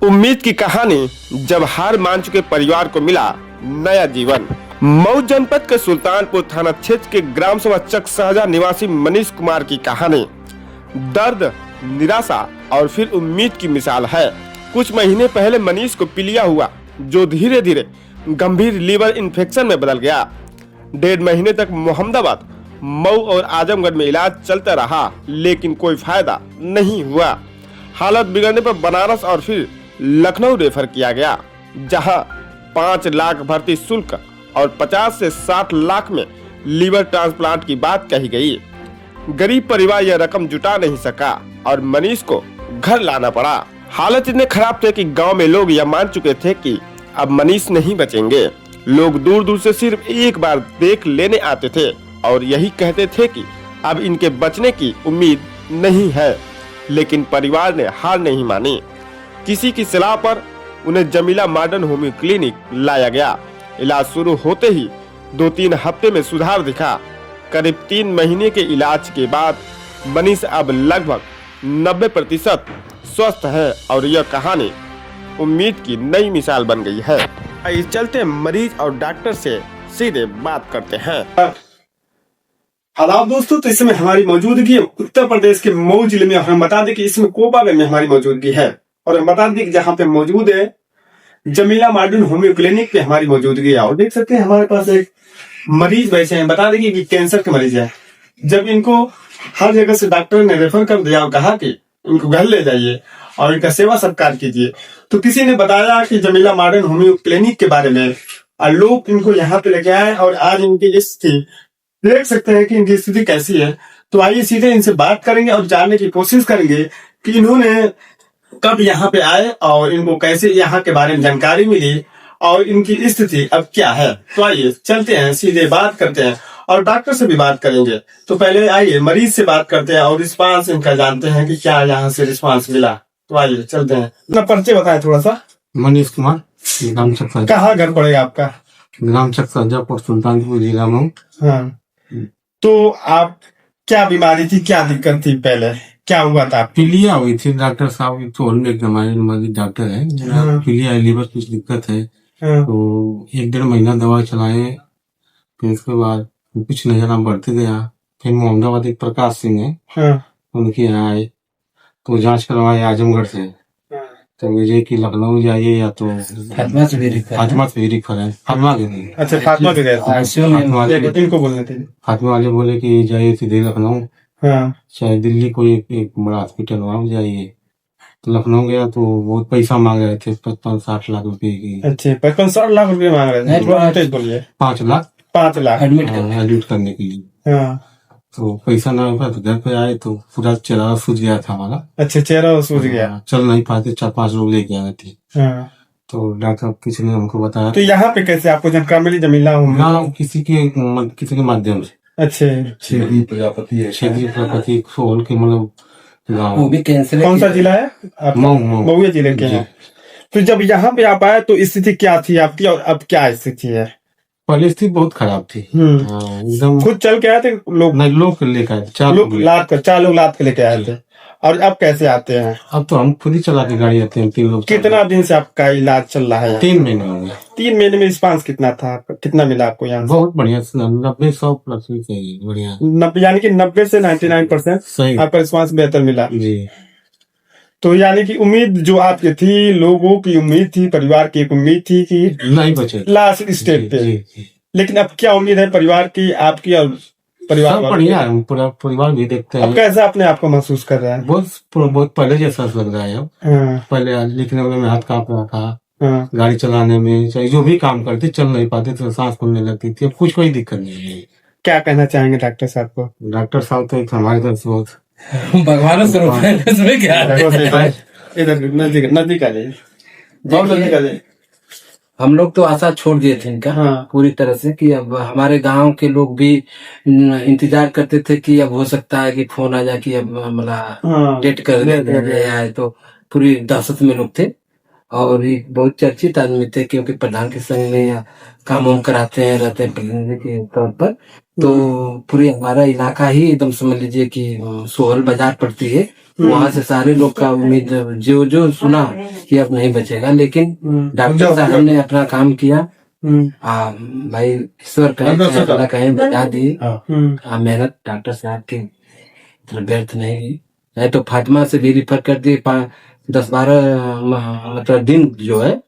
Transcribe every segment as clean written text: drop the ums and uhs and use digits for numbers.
उम्मीद की कहानी, जब हार मान चुके परिवार को मिला नया जीवन। मऊ जनपद के सुल्तानपुर थाना क्षेत्र के ग्राम सभा चकसहजा निवासी मनीष कुमार की कहानी दर्द, निराशा और फिर उम्मीद की मिसाल है। कुछ महीने पहले मनीष को पीलिया हुआ, जो धीरे धीरे गंभीर लीवर इन्फेक्शन में बदल गया। 1.5 महीने तक मोहम्मदाबाद, मऊ और आजमगढ़ में इलाज चलता रहा, लेकिन कोई फायदा नहीं हुआ। हालत बिगड़ने पर बनारस और फिर लखनऊ रेफर किया गया, जहां 5 लाख भर्ती शुल्क और 50 से 60 लाख में लीवर ट्रांसप्लांट की बात कही गई। गरीब परिवार यह रकम जुटा नहीं सका और मनीष को घर लाना पड़ा। हालत इतने खराब थे कि गांव में लोग यह मान चुके थे कि अब मनीष नहीं बचेंगे। लोग दूर दूर से सिर्फ एक बार देख लेने आते थे और यही कहते थे कि अब इनके बचने की उम्मीद नहीं है। लेकिन परिवार ने हार नहीं मानी। किसी की सलाह पर उन्हें जमीला मॉडर्न होम्यो क्लिनिक लाया गया। इलाज शुरू होते ही 2-3 हफ्ते में सुधार दिखा। करीब 3 महीने के इलाज के बाद मनीष अब लगभग 90% स्वस्थ है और यह कहानी उम्मीद की नई मिसाल बन गई है। आइए चलते मरीज और डॉक्टर से सीधे बात करते हैं। आदाब दोस्तों, तो इस समय हमारी मौजूदगी है उत्तर प्रदेश के मऊ जिले में। हम बता दें कि इसमें कोपागंज में हमारी मौजूदगी है और हम बता दें कि जहाँ पे मौजूद है जमीला मॉडर्न होम्यो क्लिनिक पे हमारी मौजूदगी है। और देख सकते हैं हमारे पास एक मरीज बैठे हैं। बता दें कि कैंसर के मरीज है। जब इनको हर जगह से डॉक्टर ने रेफर कर दिया और कहा कि इनको घर ले जाइए और इनका सेवा सत्कार कीजिए, तो किसी ने बताया कि जमीला मॉडर्न होम्यो क्लिनिक के बारे में और लोग इनको यहाँ पे लेके आए और आज इनकी स्थिति देख सकते हैं कि इनकी स्थिति कैसी है। तो आइए सीधे इनसे बात करेंगे और जानने की कोशिश करेंगे कि इन्होंने कब यहाँ पे आए और इनको कैसे यहाँ के बारे में जानकारी मिली और इनकी स्थिति अब क्या है। तो आइए चलते हैं, सीधे बात करते हैं और डॉक्टर से भी बात करेंगे। तो पहले आइए मरीज से बात करते हैं और रिस्पांस इनका जानते हैं कि क्या यहाँ से रिस्पांस मिला। तो आइए चलते हैं। अपना परिचय बताएं थोड़ा सा। मनीष कुमार, ग्राम चकसहजा। कहाँ घर पड़ेगा आपका? ग्राम चकसहजा, सुल्तानपुर जिला में। हाँ, तो आप क्या बीमारी थी, क्या दिक्कत थी, पहले क्या हुआ था? पीलिया हुई थी। डॉक्टर साहब तो हमारे मरीज डॉक्टर है। हाँ। पीलिया लीवर कुछ दिक्कत है। हाँ। तो 1-1.5 महीना दवा चलाए, फिर उसके बाद कुछ नहीं आराम बढ़ते गया। फिर मोहम्मदाबाद एक प्रकाश सिंह है, हाँ। उनके यहाँ आए तो जांच करवाए आजमगढ़ से। तो मुझे कि लखनऊ जाइए या तो फातिमा से भी रिफर है। फातिमा के नहीं, अच्छा, फातिमा भी गए थे। इनको बोलने थे। फातिमा वाले बोले कि जाइए सीधे लखनऊ, हाँ। चाहे दिल्ली कोई एक बड़ा हॉस्पिटल वहां जाइए। तो लखनऊ गया तो बहुत पैसा मांग रहे थे, 55-60 लाख रुपए की। अच्छा, 55-60 लाख रुपए मांग रहे थे। बोलिए 5 लाख 5 लाख एडमिट करने के लिए। हाँ। तो पैसा ना हो पाया तो घर पे आए तो पूरा चेहरा सूज गया था हमारा। अच्छा, चेहरा सूज गया। चल नहीं पाते, 4-5 लोग लेके आए थे। हाँ। तो डॉक्टर किसी ने हमको बताया। तो यहाँ पे कैसे आपको जानकारी मिली जमीला होम्यो? किसी के माध्यम से। अच्छे क्षेत्रीय प्रजापति सोहल के मतलब गाँव। वो भी कैंसर। कौन सा जिला है? मऊ जिले के हैं। तो जब यहाँ पे आप आए तो स्थिति क्या थी आपकी और अब क्या स्थिति है? पहले स्थिति बहुत खराब थी। एकदम खुद चल के आए थे लोग? नहीं, लोग लेकर आए, 4 लोग लाद के लेके आए थे। और अब कैसे आते हैं? अब तो हम खुद ही चला के गाड़ी आते हैं। 3 लोग। कितना दिन से आपका इलाज चल रहा है? 3 महीने हो गए। 3 महीने में रिस्पांस कितना था? कितना मिला आपको यहाँ? बहुत बढ़िया, 90-100% बढ़िया। 90 यानी कि 90 से 99% सही आपका रिस्पांस बेहतर मिला जी। तो यानी कि उम्मीद जो आपकी थी, लोगों की उम्मीद थी, परिवार की एक उम्मीद थी कि नहीं बचे लास्ट स्टेज पे। लेकिन अब क्या उम्मीद है परिवार की, आपकी और परिवार? बढ़िया है, पूरा परिवार भी देखते हैं। अब कैसा अपने आप को महसूस कर रहा है? बहुत पहले जैसा लग रहा है अब। पहले लिखने में हाथ कांप रहा था, गाड़ी चलाने में, चाहे जो भी काम करते चल नहीं पाते थे, सांस फूलने लगती थी। अब कुछ कोई दिक्कत नहीं है। क्या कहना चाहेंगे डॉक्टर साहब को? डॉक्टर साहब तो हमारे तरफ से बहुत भगवान से क्या इधर नजदीक आ जाइए, बहुत नजदीक आ जाइए। हम लोग तो आशा छोड़ दिए थे इनका। हाँ। पूरी तरह से कि अब हमारे गांव के लोग भी इंतजार करते थे कि अब हो सकता है कि फोन आ जाए कि अब मतलब डेट कर दे आए। तो पूरी दहशत में लोग थे और ये बहुत चर्चित आदमी थे, क्योंकि प्रधान के संग में काम वाम कराते हैं, रहते हैं प्रतिनिधि के तौर पर। तो पूरे हमारा इलाका ही एकदम समझ लीजिए कि सोहल बाजार पड़ती है, वहां से सारे लोग का उम्मीद जो जो सुना कि अब नहीं बचेगा, लेकिन डॉक्टर साहब ने अपना काम किया। भाई ईश्वर कहें चाहे अल्लाह कहें बता दी, मेहनत डॉक्टर साहब की व्यर्थ नहीं हुई। नहीं तो फातिमा से भी रिफर कर दिए 10-12 मतलब दिन जो है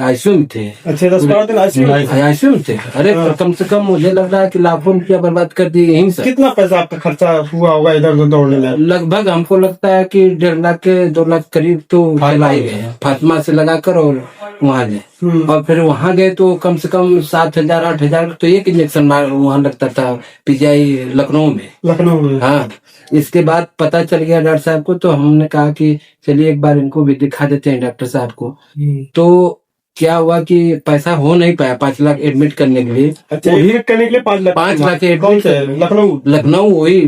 आईसीयू में थे। अच्छा 10-12 दिन आईसीयू में थे। अरे कम से कम मुझे लग रहा है कि लाखों रुपया बर्बाद कर दिए यहीं से। कितना पैसा आपका खर्चा हुआ होगा इधर उधर दौड़ने में? लगभग हमको लगता है कि 1.5 लाख के 2 लाख करीब तो चला ही गए फातिमा से लगाकर, और वहाँ गए और फिर वहाँ गए तो कम से कम 7,000-8,000 तो एक इंजेक्शन वहाँ लगता था पीजीआई लखनऊ में। हाँ, इसके बाद पता चल गया डॉक्टर साहब को, तो हमने कहा कि चलिए एक बार इनको भी दिखा देते हैं डॉक्टर साहब को। तो क्या हुआ कि पैसा हो नहीं पाया 5 लाख एडमिट करने के लिए। अच्छा, एडमिट करने के लिए 5 लाख एडमिट लखनऊ वही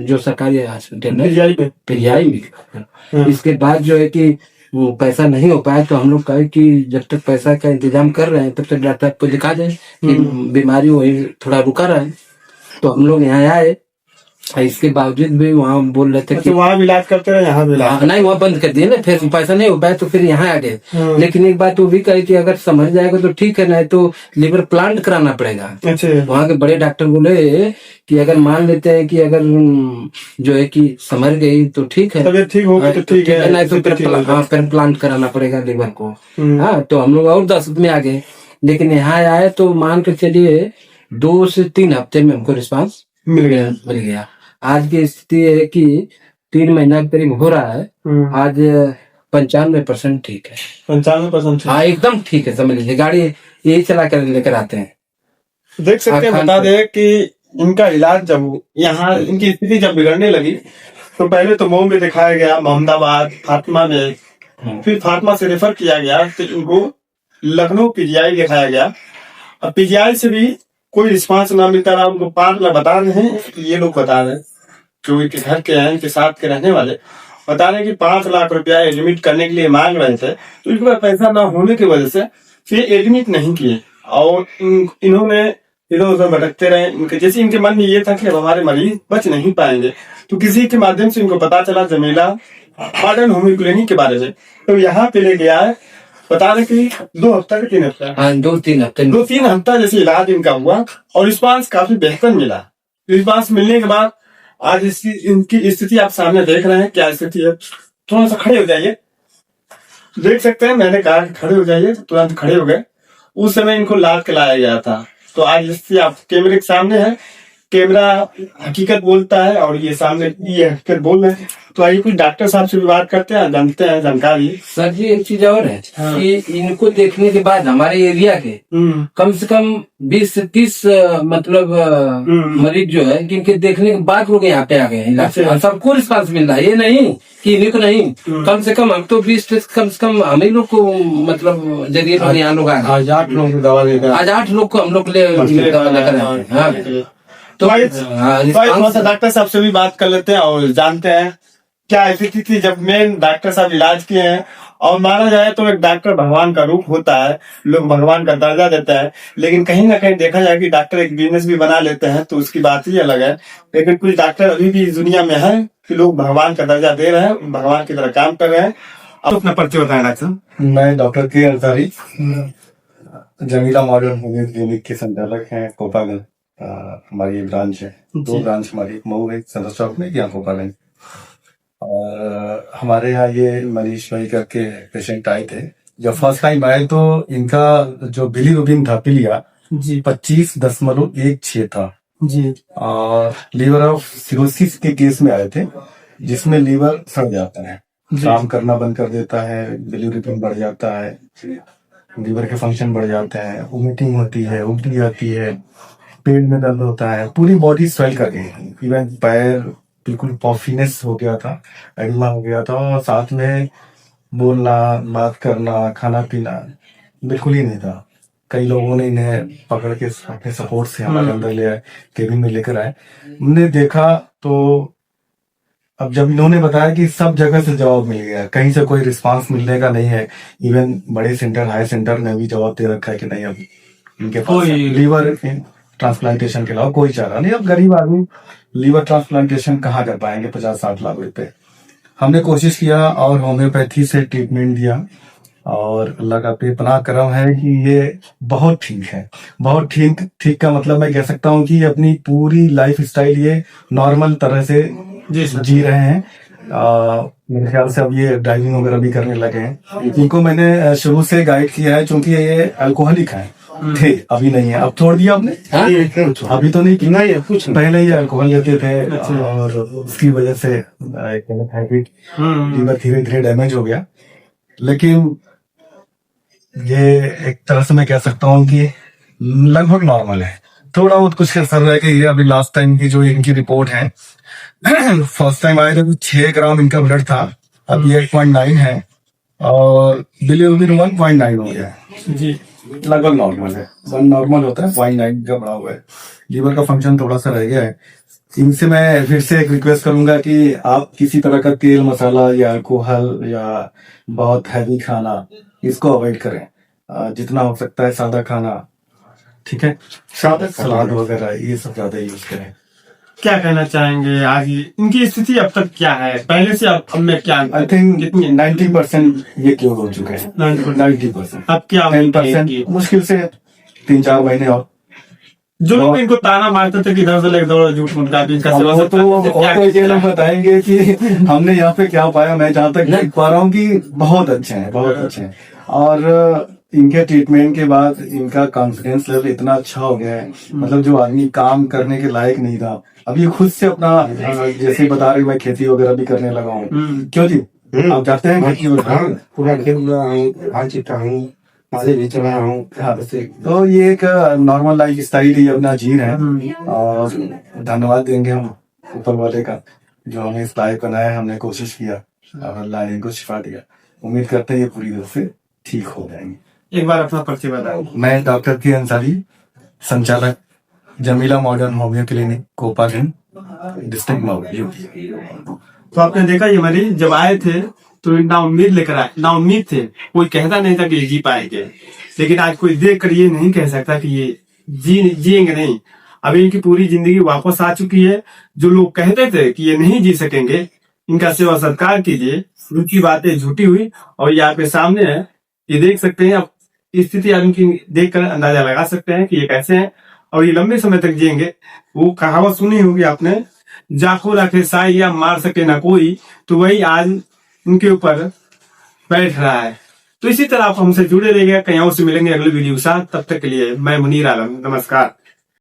जो सरकारी हॉस्पिटल है पीजीआई में। इसके बाद जो है कि वो पैसा नहीं हो पाया, तो हम लोग कहे कि जब तक पैसा का इंतजाम कर रहे हैं तब तक डॉक्टर को दिखा दें कि बीमारी वही थोड़ा रुका रहा है। तो हम लोग यहाँ आए, इसके बावजूद भी वहाँ बोल रहे थे कि वहाँ भी इलाज करते रहे, यहाँ भी इलाज नहीं, वहाँ बंद कर दिए ना, फिर पैसा नहीं हो पाया तो फिर यहाँ आ गए। लेकिन एक बात वो भी कही कि अगर समझ जाएगा तो ठीक है, नहीं तो लिवर प्लांट कराना पड़ेगा। अच्छा, वहाँ के बड़े डॉक्टर बोले कि अगर मान लेते हैं कि अगर जो है कि समझ गई तो ठीक है, तबीयत ठीक होगी तो ठीक है, नहीं तो फिर प्लांट कराना पड़ेगा लिवर को। हाँ, तो हम लोग और 10 में आ गए। लेकिन यहाँ आए तो मान के चलिए 2 से 3 हफ्ते में हमको रिस्पांस मिल गया। आज की स्थिति है कि 3 महीना करीब हो रहा है, आज 95% ठीक है। 95%? हाँ, एकदम ठीक है, समझ लीजिए। गाड़ी यही चला कर लेकर आते हैं। देख सकते हैं, बता दें कि इनका इलाज जब यहाँ इनकी स्थिति जब बिगड़ने लगी तो पहले तो मऊ में दिखाया गया, मोहम्मदाबाद, फातिमा में, फिर फातिमा से रेफर किया गया तो इनको लखनऊ पीजीआई दिखाया गया। अब पीजीआई से भी कोई रिस्पांस ना मिलता रहा। उनको 5 लाख बता रहे हैं, ये लोग बता रहे हैं जो इनके घर के हैं, इनके साथ के रहने वाले बता रहे हैं कि 5 लाख रुपया एडमिट करने के लिए मांग रहे थे। तो इनके पास पैसा ना होने की वजह से फिर एडमिट नहीं किए और इन्होंने इधर उधर भटकते रहे। इनके जैसे इनके मन में ये था कि अब हमारे मरीज बच नहीं पाएंगे, तो किसी के माध्यम से इनको पता चला जमीला मॉडर्न होम्यो क्लिनिक के बारे में, तो यहाँ पे ले गया है। बता रहे कि 2 हफ्ता के 3 हफ्ता, हाँ 2-3 हफ्ता जैसे इलाज इनका हुआ और रिस्पांस काफी बेहतर मिला। रिस्पांस मिलने के बाद आज इनकी स्थिति आप सामने देख रहे हैं, क्या स्थिति है। थोड़ा सा खड़े हो जाइए, देख सकते हैं, मैंने कहा खड़े हो जाइए, तुरंत खड़े हो गए। उस समय इनको लाद के लाया गया था। तो आज स्थिति आप कैमरे के सामने है, कैमरा हकीकत बोलता है और ये सामने ये हकीकत बोल रहे हैं। तो आइए कुछ डॉक्टर साहब से भी बात करते हैं, जानते हैं जानकारी। सर जी, एक चीज और है कि इनको देखने के बाद हमारे एरिया के कम से कम 20 से 30 मतलब मरीज जो है जिनके देखने के बाद लोग यहाँ पे आ गए हैं। सबको रिस्पांस मिल रहा है, ये नहीं कि इन्हीं को नहीं। कम से कम हम तो 20 कम से कम हम ही लोग को मतलब जरिए यहाँ लोग आए। आज 8 लोग दवा लेकर, आज 8 लोग को हम लोग तो थोड़ा सा डॉक्टर साहब से भी बात कर लेते हैं और जानते हैं क्या स्थिति थी जब मेन डॉक्टर साहब इलाज किए हैं। और माना जाए तो एक डॉक्टर भगवान का रूप होता है, लोग भगवान का दर्जा देता है, लेकिन कहीं ना कहीं देखा जाए कि डॉक्टर एक बिजनेस भी बना लेते हैं तो उसकी बात ही अलग है। लेकिन कुछ डॉक्टर अभी भी इस दुनिया में है कि लोग भगवान का दर्जा दे रहे हैं, भगवान की तरह काम कर रहे हैं। अब अपना परिचय बताएं डॉक्टर। मैं डॉक्टर के Ansari, Jamila modern homeo clinic के संचालक हैं कोपागंज। हमारी ये ब्रांच है, 2 ब्रांच हमारी, मऊ एक सदर चौक में, यहाँ कोपागंज। और हमारे यहाँ ये मनीष भाई करके पेशेंट आए थे। जब फर्स्ट टाइम आए तो इनका जो बिलीरुबिन था पिलिया 25.16 था जी, और लीवर ऑफ सिरोसिस के केस में आए थे, जिसमें लीवर सड़ जाता है, काम करना बंद कर देता है, बिलीरुबिन बढ़ जाता है, लीवर के फंक्शन बढ़ जाते हैं, वोमिटिंग होती है, उल्टी आती है, पेट में दर्द होता है, पूरी बॉडी स्वेल कर गई। इवन पैर बिल्कुल पॉफीनेस हो गया था, एडिमा हो गया था, और साथ में बोलना, बात करना, खाना पीना बिल्कुल ही नहीं था। कई लोगों ने इन्हें पकड़ के अपने सपोर्ट से हमारे अंदर ले आए, केबिन में लेकर आए। हमने देखा तो अब जब इन्होंने बताया कि सब जगह से जवाब मिल गया, कहीं से कोई रिस्पांस मिलने का नहीं है। इवन बड़े सेंटर, हाई सेंटर ने भी जवाब दे रखा है कि नहीं अब इनके पास लीवर ट्रांसप्लांटेशन के अलावा कोई चारा नहीं। अब गरीब आदमी लीवर ट्रांसप्लांटेशन कहाँ कर पाएंगे 50-60 लाख रुपए। हमने कोशिश किया और होम्योपैथी से ट्रीटमेंट दिया और अल्लाह का इतना करम है कि ये बहुत ठीक है। बहुत ठीक का मतलब मैं कह सकता हूँ कि अपनी पूरी लाइफ स्टाइल ये नॉर्मल तरह से जी रहे हैं। मेरे ख्याल से अब ये ड्राइविंग वगैरह भी करने लगे हैं। इनको मैंने शुरू से गाइड किया है, क्योंकि ये अल्कोहलिक है थे, अभी नहीं है, अब छोड़ दिया आपने? अभी तो नहीं किया, कुछ पहले ही अल्कोहल लेते थे और उसकी वजह से हैबिट लीवर धीरे धीरे डैमेज हो गया। लेकिन ये एक तरह से मैं कह सकता हूँ कि लगभग नॉर्मल है। थोड़ा बहुत कुछ असर रह गई है। अभी लास्ट टाइम की जो इनकी रिपोर्ट है, फर्स्ट टाइम आए थे तो 6 ग्राम इनका ब्लड था, अभी 8.9 है और बिलीरुबिन 1.9 हो गया है जी। लगभग नॉर्मल है, नॉर्मल होता है 0.9 का बढ़ा हुआ है। लीवर का फंक्शन थोड़ा सा रह गया है। इनसे मैं फिर से एक रिक्वेस्ट करूंगा कि आप किसी तरह का तेल मसाला या अल्कोहल या बहुत हैवी खाना इसको अवॉइड करें। जितना हो सकता है सादा खाना, ठीक है, सलाद वगैरह ये सब ज्यादा यूज करें। क्या कहना चाहेंगे आज इनकी स्थिति अब तक क्या है, पहले से अब में क्या? आई थिंक 90% ये क्योर हो चुके हैं। 90%। अब क्या 10% मुश्किल से 3-4 महीने और। जो लोग इनको ताना मारते थे कि इधर से ले दौड़ झूठ मुनका भी इनका सेवा तो ये लोग बताएंगे कि हमने यहाँ पे क्या पाया। मैं जहाँ तक देख पा रहा हूँ कि बहुत अच्छे हैं, बहुत अच्छे हैं। और इनके ट्रीटमेंट के बाद इनका कॉन्फिडेंस लेवल इतना अच्छा हो गया है, मतलब जो आदमी काम करने के लायक नहीं था, अब ये खुद से अपना, जैसे बता रहे मैं खेती वगैरह भी करने लगा हूँ। क्यों जी आप जाते हैं खेती वगैरह? पूरा खेत हूँ, माले भी चला हूँ। तो ये एक नॉर्मल लाइफ स्टाइल ही अपना जी रहे हैं और धन्यवाद देंगे हम ऊपर वाले का जो हमें इस लायक बनाया। हमने कोशिश किया और अल्लाह ने इनको शिफा दिया। उम्मीद करते हैं ये पूरी तरह से ठीक हो जाएंगे। एक बार अपना परिचय बताओ। मैं डॉक्टर के अंसारी, संचालक Jamila modern homeo clinic, Kopaganj, district Mau, UP. तो आपने देखा ये मरीज जब आए थे तो ना उम्मीद लेकर आए, ना उम्मीद थे, कोई कहता नहीं था कि ये जी पाएंगे, लेकिन आज कोई देख कर ये नहीं कह सकता कि ये जिएंगे नहीं। अभी इनकी पूरी जिंदगी वापस आ चुकी है। जो लोग कहते थे कि ये नहीं जी सकेंगे, इनका सेवा सत्कार कीजिए। उनकी बातें झूठी हुई और ये आपके सामने है, ये देख सकते हैं। अब स्थिति आप इनकी देखकर अंदाजा लगा सकते हैं कि ये कैसे हैं और ये लंबे समय तक जिएंगे। वो कहावत सुनी होगी आपने, जाको रखे साई या मार सके ना कोई, तो वही आज उनके ऊपर बैठ रहा है। तो इसी तरह आप हमसे जुड़े रहिएगा। कहीं और से मिलेंगे अगले वीडियो के साथ। तब तक के लिए मैं मुनीर आलम, नमस्कार।